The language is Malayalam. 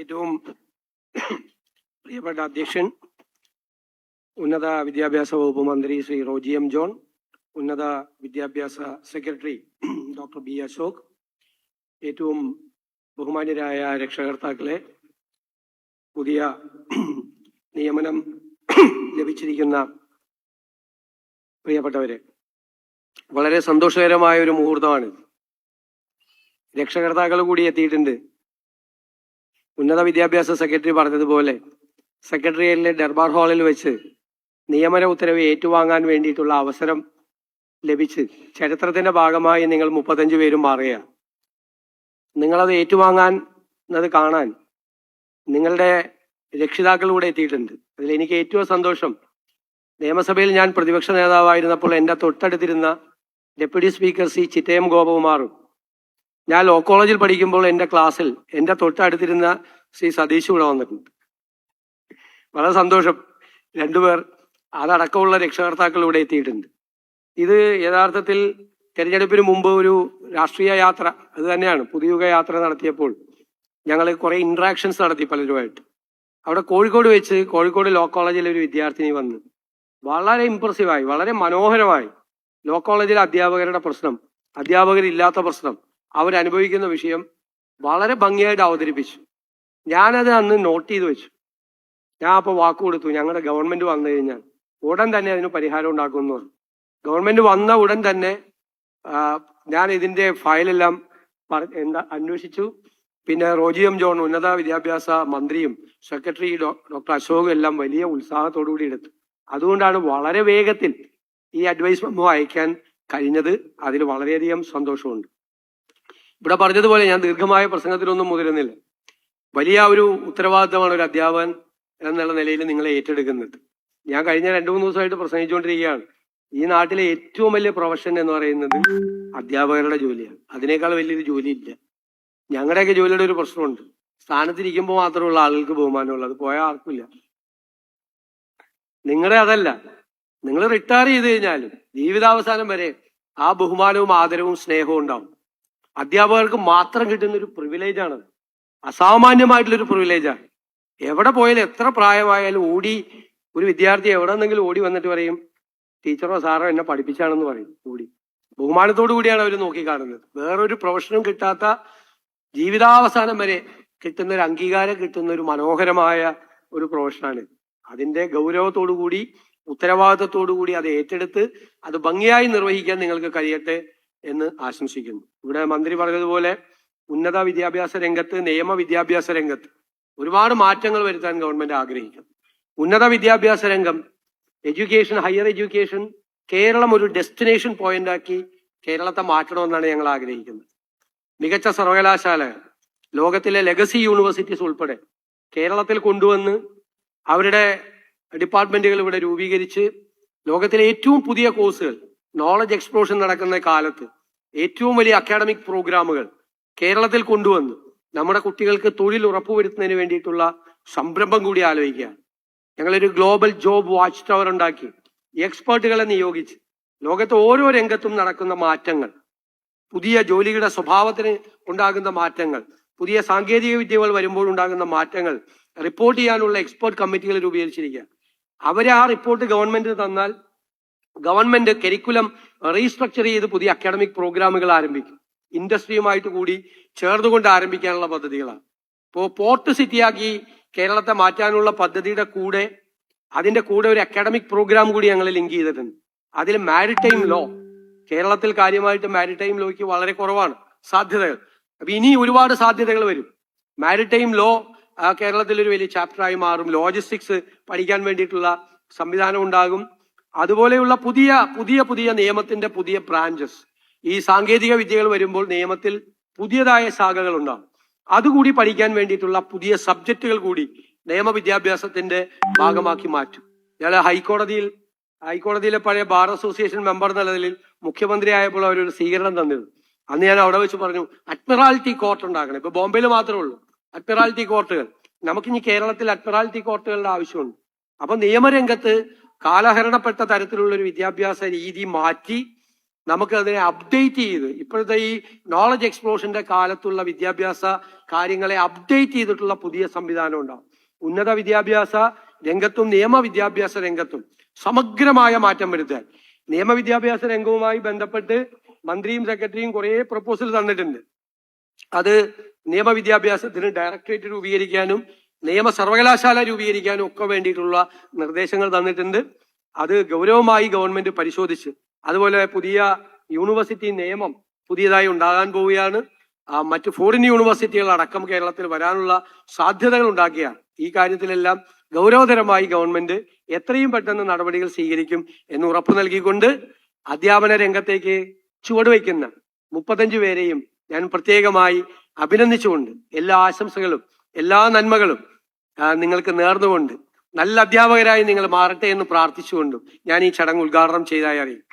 ഏറ്റവും പ്രിയപ്പെട്ട അധ്യക്ഷൻ, ഉന്നത വിദ്യാഭ്യാസ വകുപ്പ് മന്ത്രി ശ്രീ റോജി എം ജോൺ, ഉന്നത വിദ്യാഭ്യാസ സെക്രട്ടറി ഡോക്ടർ ബി അശോക്, ഏറ്റവും ബഹുമാന്യരായ രക്ഷകർത്താക്കളെ, പുതിയ നിയമനം ലഭിച്ചിരിക്കുന്ന പ്രിയപ്പെട്ടവരെ, വളരെ സന്തോഷകരമായ ഒരു മുഹൂർത്തമാണ്. രക്ഷകർത്താക്കൾ കൂടി എത്തിയിട്ടുണ്ട്. ഉന്നത വിദ്യാഭ്യാസ സെക്രട്ടറി പറഞ്ഞതുപോലെ സെക്രട്ടേറിയറ്റിലെ ദർബാർ ഹാളിൽ വെച്ച് നിയമന ഉത്തരവ് ഏറ്റുവാങ്ങാൻ വേണ്ടിയിട്ടുള്ള അവസരം ലഭിച്ച് ചരിത്രത്തിന്റെ ഭാഗമായി നിങ്ങൾ 35 പേരും മാറുക. നിങ്ങളത് ഏറ്റുവാങ്ങാൻ അത് കാണാൻ നിങ്ങളുടെ രക്ഷിതാക്കളിലൂടെ എത്തിയിട്ടുണ്ട്. അതിൽ എനിക്ക് ഏറ്റവും സന്തോഷം, നിയമസഭയിൽ ഞാൻ പ്രതിപക്ഷ നേതാവായിരുന്നപ്പോൾ എൻ്റെ തൊട്ടടുത്തിരുന്ന ഡെപ്യൂട്ടി സ്പീക്കർ സി ചിറ്റയം ഗോപകുമാറും, ഞാൻ ലോ കോളേജിൽ പഠിക്കുമ്പോൾ എൻ്റെ ക്ലാസ്സിൽ എൻ്റെ തൊട്ടടുത്തിരുന്ന ശ്രീ സതീഷ് ഇവിടെ വന്നിട്ടുണ്ട്. വളരെ സന്തോഷം, രണ്ടുപേർ അതടക്കമുള്ള രക്ഷകർത്താക്കൾ ഇവിടെ എത്തിയിട്ടുണ്ട്. ഇത് യഥാർത്ഥത്തിൽ തെരഞ്ഞെടുപ്പിന് മുമ്പ് ഒരു രാഷ്ട്രീയ യാത്ര, അത് തന്നെയാണ് പുതുയുഗ യാത്ര നടത്തിയപ്പോൾ ഞങ്ങൾ കുറെ ഇന്ററാക്ഷൻസ് നടത്തി പലരുമായിട്ട്. അവിടെ കോഴിക്കോട് ലോ കോളേജിലെ ഒരു വിദ്യാർത്ഥിനി വന്ന് വളരെ ഇംപ്രസീവായി, വളരെ മനോഹരമായി ലോ കോളേജിലെ അധ്യാപകരുടെ പ്രശ്നം, അധ്യാപകരില്ലാത്ത പ്രശ്നം, അവരനുഭവിക്കുന്ന വിഷയം വളരെ ഭംഗിയായിട്ട് അവതരിപ്പിച്ചു. ഞാനത് അന്ന് നോട്ട് ചെയ്ത് വെച്ചു. ഞാൻ അപ്പോൾ വാക്ക് കൊടുത്തു, ഞങ്ങളുടെ ഗവൺമെന്റ് വന്നു കഴിഞ്ഞാൽ ഉടൻ തന്നെ അതിന് പരിഹാരം ഉണ്ടാക്കുമെന്ന് പറഞ്ഞു. ഗവൺമെന്റ് വന്ന ഉടൻ തന്നെ ഞാൻ ഇതിന്റെ ഫയലെല്ലാം അന്വേഷിച്ചു. പിന്നെ റോജി എം ജോൺ, ഉന്നത വിദ്യാഭ്യാസ മന്ത്രിയും സെക്രട്ടറി ഡോക്ടർ അശോകും എല്ലാം വലിയ ഉത്സാഹത്തോടുകൂടി എടുത്തു. അതുകൊണ്ടാണ് വളരെ വേഗത്തിൽ ഈ അഡ്വൈസ് മെമ്മോ അയക്കാൻ കഴിഞ്ഞത്. അതിൽ വളരെയധികം സന്തോഷമുണ്ട്. ഇവിടെ പറഞ്ഞതുപോലെ ഞാൻ ദീർഘമായ പ്രസംഗത്തിലൊന്നും മുതിരുന്നില്ല. വലിയ ഒരു ഉത്തരവാദിത്തമാണ് ഒരു അധ്യാപകൻ എന്നുള്ള നിലയിൽ നിങ്ങളെ ഏറ്റെടുക്കുന്നത്. ഞാൻ കഴിഞ്ഞ 2-3 ദിവസമായിട്ട് പ്രസംഗിച്ചുകൊണ്ടിരിക്കുകയാണ്. ഈ നാട്ടിലെ ഏറ്റവും വലിയ പ്രൊഫഷൻ എന്ന് പറയുന്നത് അധ്യാപകരുടെ ജോലിയാണ്. അതിനേക്കാൾ വലിയൊരു ജോലിയില്ല. ഞങ്ങളുടെയൊക്കെ ജോലിയുടെ ഒരു പ്രശ്നമുണ്ട്, സ്ഥാനത്തിരിക്കുമ്പോൾ മാത്രമുള്ള ആളുകൾക്ക് ബഹുമാനമുള്ളൂ, അത് പോയാൽ ആർക്കില്ല. നിങ്ങളുടെ അതല്ല, നിങ്ങൾ റിട്ടയർ ചെയ്ത് കഴിഞ്ഞാലും ജീവിതാവസാനം വരെ ആ ബഹുമാനവും ആദരവും സ്നേഹവും ഉണ്ടാവും. അധ്യാപകർക്ക് മാത്രം കിട്ടുന്ന ഒരു പ്രിവിലേജാണ്, അസാമാന്യമായിട്ടുള്ളൊരു പ്രിവിലേജാണ്. എവിടെ പോയാലും എത്ര പ്രായമായാലും ഒരു വിദ്യാർത്ഥി എവിടെ നിന്നെങ്കിലും ഓടി വന്നിട്ട് പറയും, ടീച്ചറോ സാറോ എന്നെ പഠിപ്പിച്ചാണെന്ന് പറയും. ബഹുമാനത്തോടു കൂടിയാണ് അവർ നോക്കിക്കാണുന്നത്. വേറൊരു പ്രൊഫഷനും കിട്ടാത്ത, ജീവിതാവസാനം വരെ കിട്ടുന്ന ഒരു അംഗീകാരം കിട്ടുന്ന ഒരു മനോഹരമായ ഒരു പ്രൊഫഷനാണ്. അതിന്റെ ഗൗരവത്തോടു കൂടി, ഉത്തരവാദിത്തത്തോടു കൂടി അത് ഏറ്റെടുത്ത് അത് ഭംഗിയായി നിർവഹിക്കാൻ നിങ്ങൾക്ക് കഴിയട്ടെ എന്ന് ആശംസിക്കുന്നു. ഇവിടെ മന്ത്രി പറഞ്ഞതുപോലെ ഉന്നത വിദ്യാഭ്യാസ രംഗത്ത്, നിയമ വിദ്യാഭ്യാസ രംഗത്ത് ഒരുപാട് മാറ്റങ്ങൾ വരുത്താൻ ഗവൺമെന്റ് ആഗ്രഹിക്കുന്നു. ഉന്നത വിദ്യാഭ്യാസ രംഗം, എഡ്യൂക്കേഷൻ, ഹയർ എഡ്യൂക്കേഷൻ, കേരളം ഒരു ഡെസ്റ്റിനേഷൻ പോയിന്റ് ആക്കി കേരളത്തെ മാറ്റണമെന്നാണ് ഞങ്ങൾ ആഗ്രഹിക്കുന്നത്. മികച്ച സർവകലാശാലകൾ, ലോകത്തിലെ ലെഗസി യൂണിവേഴ്സിറ്റീസ് ഉൾപ്പെടെ കേരളത്തിൽ കൊണ്ടുവന്ന് അവരുടെ ഡിപ്പാർട്ട്മെന്റുകൾ ഇവിടെ രൂപീകരിച്ച് ലോകത്തിലെ ഏറ്റവും പുതിയ കോഴ്സുകൾ, നോളജ് എക്സ്പ്ലോഷൻ നടക്കുന്ന കാലത്ത് ഏറ്റവും വലിയ അക്കാഡമിക് പ്രോഗ്രാമുകൾ കേരളത്തിൽ കൊണ്ടുവന്ന് നമ്മുടെ കുട്ടികൾക്ക് തൊഴിൽ ഉറപ്പുവരുത്തുന്നതിന് വേണ്ടിയിട്ടുള്ള സംരംഭം കൂടി ആലോചിക്കുകയാണ്. ഞങ്ങളൊരു ഗ്ലോബൽ ജോബ് വാച്ച് ടവർ ഉണ്ടാക്കി എക്സ്പേർട്ടുകളെ നിയോഗിച്ച് ലോകത്തെ ഓരോ രംഗത്തും നടക്കുന്ന മാറ്റങ്ങൾ, പുതിയ ജോലിയുടെ സ്വഭാവത്തിന് ഉണ്ടാകുന്ന മാറ്റങ്ങൾ, പുതിയ സാങ്കേതിക വിദ്യകൾ വരുമ്പോൾ ഉണ്ടാകുന്ന മാറ്റങ്ങൾ റിപ്പോർട്ട് ചെയ്യാനുള്ള എക്സ്പേർട്ട് കമ്മിറ്റികൾ രൂപീകരിച്ചിരിക്കുക. അവരെ ആ റിപ്പോർട്ട് ഗവൺമെന്റിന് തന്നാൽ ഗവൺമെന്റ് കരിക്കുലം റീസ്ട്രക്ചർ ചെയ്ത് പുതിയ അക്കാഡമിക് പ്രോഗ്രാമുകൾ ആരംഭിക്കും. ഇൻഡസ്ട്രിയുമായിട്ട് കൂടി ചേർന്നുകൊണ്ട് ആരംഭിക്കാനുള്ള പദ്ധതികളാണ്. ഇപ്പോൾ പോർട്ട് സിറ്റിയാക്കി കേരളത്തെ മാറ്റാനുള്ള പദ്ധതിയുടെ കൂടെ അതിന്റെ കൂടെ ഒരു അക്കാഡമിക് പ്രോഗ്രാം കൂടി ഞങ്ങൾ ലിങ്ക് ചെയ്തിട്ടുണ്ട്. അതിൽ മാരിടൈം ലോ, കേരളത്തിൽ കാര്യമായിട്ട് മാരിടൈം ലോയ്ക്ക് വളരെ കുറവാണ് സാധ്യതകൾ. അപ്പൊ ഇനി ഒരുപാട് സാധ്യതകൾ വരും. മാരിടൈം ലോ കേരളത്തിൽ ഒരു വലിയ ചാപ്റ്ററായി മാറും. ലോജിസ്റ്റിക്സ് പഠിക്കാൻ വേണ്ടിയിട്ടുള്ള സംവിധാനം ഉണ്ടാകും. അതുപോലെയുള്ള പുതിയ നിയമത്തിന്റെ പുതിയ ബ്രാഞ്ചസ്, ഈ സാങ്കേതിക വിദ്യകൾ വരുമ്പോൾ നിയമത്തിൽ പുതിയതായ ശാഖകൾ ഉണ്ടാകും. അതുകൂടി പഠിക്കാൻ വേണ്ടിയിട്ടുള്ള പുതിയ സബ്ജക്റ്റുകൾ കൂടി നിയമവിദ്യാഭ്യാസത്തിന്റെ ഭാഗമാക്കി മാറ്റും. ഞാൻ ഹൈക്കോടതിയിലെ പഴയ ബാർ അസോസിയേഷൻ മെമ്പർ എന്ന നിലയിൽ മുഖ്യമന്ത്രി ആയപ്പോൾ അവരൊരു സ്വീകരണം തന്നിരുന്നു. അന്ന് ഞാൻ അവിടെ വെച്ച് പറഞ്ഞു, അഡ്മിറാൽറ്റി കോർട്ട് ഉണ്ടാക്കണം. ഇപ്പൊ ബോംബെയിൽ മാത്രമേ ഉള്ളൂ അഡ്മിറാൽറ്റി കോർട്ടുകൾ. നമുക്കിനി കേരളത്തിൽ അഡ്മിറാൽറ്റി കോർട്ടുകളുടെ ആവശ്യമുണ്ട്. അപ്പൊ നിയമരംഗത്ത് കാലഹരണപ്പെട്ട തരത്തിലുള്ള ഒരു വിദ്യാഭ്യാസ രീതി മാറ്റി നമുക്ക് അതിനെ അപ്ഡേറ്റ് ചെയ്ത് ഇപ്പോഴത്തെ ഈ നോളജ് എക്സ്പ്ലോഷന്റെ കാലത്തുള്ള വിദ്യാഭ്യാസ കാര്യങ്ങളെ അപ്ഡേറ്റ് ചെയ്തിട്ടുള്ള പുതിയ സംവിധാനം ഉണ്ടാവും. ഉന്നത വിദ്യാഭ്യാസ രംഗത്തും നിയമവിദ്യാഭ്യാസ രംഗത്തും സമഗ്രമായ മാറ്റം വരുത്താൻ നിയമവിദ്യാഭ്യാസ രംഗവുമായി ബന്ധപ്പെട്ട് മന്ത്രിയും സെക്രട്ടറിയും കുറെ പ്രപ്പോസൽ തന്നിട്ടുണ്ട്. അത് നിയമവിദ്യാഭ്യാസത്തിന് ഡയറക്ടറേറ്റ് രൂപീകരിക്കാനും നിയമ സർവകലാശാല രൂപീകരിക്കാനും ഒക്കെ വേണ്ടിയിട്ടുള്ള നിർദ്ദേശങ്ങൾ തന്നിട്ടുണ്ട്. അത് ഗൗരവമായി ഗവൺമെന്റ് പരിശോധിച്ച്, അതുപോലെ പുതിയ യൂണിവേഴ്സിറ്റി നിയമം പുതിയതായി ഉണ്ടാകാൻ പോവുകയാണ്. മറ്റ് ഫോറിൻ യൂണിവേഴ്സിറ്റികൾ അടക്കം കേരളത്തിൽ വരാനുള്ള സാധ്യതകൾ ഉണ്ടാക്കിയാണ്. ഈ കാര്യത്തിലെല്ലാം ഗൗരവതരമായി ഗവൺമെന്റ് എത്രയും പെട്ടെന്ന് നടപടികൾ സ്വീകരിക്കും എന്ന് ഉറപ്പു നൽകിക്കൊണ്ട് അധ്യാപന രംഗത്തേക്ക് ചുവടുവയ്ക്കുന്ന 35 പേരെയും ഞാൻ പ്രത്യേകമായി അഭിനന്ദിച്ചുകൊണ്ട് എല്ലാ ആശംസകളും എല്ലാ നന്മകളും നിങ്ങൾക്ക് നേർന്നുകൊണ്ട് നല്ല അധ്യാപകരായി നിങ്ങൾ മാറട്ടെ എന്ന് പ്രാർത്ഥിച്ചുകൊണ്ടും ഞാൻ ഈ ചടങ്ങ് ഉദ്ഘാടനം ചെയ്തതായി അറിയിക്കും.